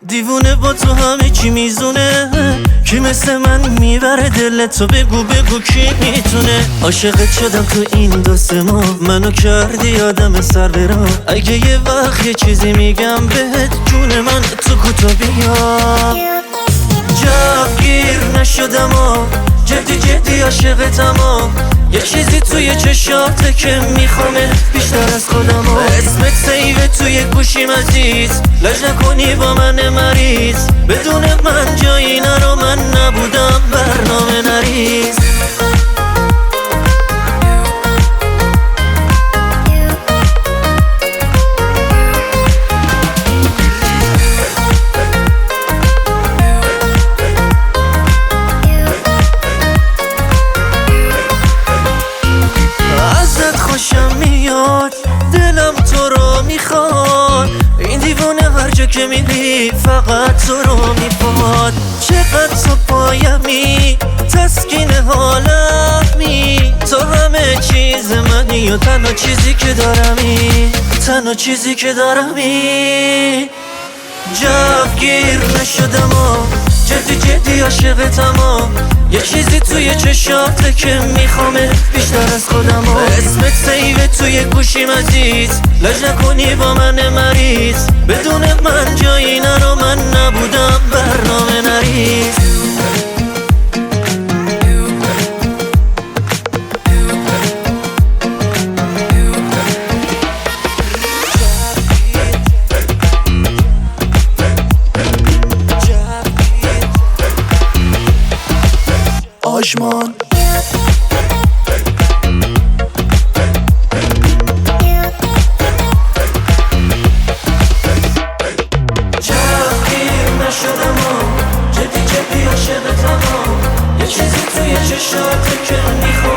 دیوونه با تو همه چی میزونه. کی مثل من میبره دلتو؟ بگو کی میتونه؟ عاشقت شدم تو این 2 ماه، منو کردی آدم سر برا. اگه یه وقت یه چیزی میگم بهت، جون من تو کوتا بیا. جوگیر نشدم جدی عاشقتم یه چیزی توی چشاته که میخوامه بیشتر از خودم اسمت سیوه توی گوشیم عزیز، لج نکنی با من مریض. بدون من جایی نرو، من نبودم برنامه نریز. خوشم میاد دلم تو رو میخواد، این دیوونه هر جا که میری فقط تو رو میخواد. چقدر تو پایمی، تسکین حالمی، تو همه چیز منی و تنها چیزی که دارمی، تنها چیزی که دارمی. جوگیر نشدم جدی عاشقتم یه چیزی توی چشاته که میخوامه بیشتر از خودم اسمت سیوه توی گوشیم عزیز، لج نکنی با من مریض. بدون من جایی نرو، من نبودم برنامه نریز. آژمان جوگیر نشدم جدی عاشقتم یه چیزی توی چشاته که میخوام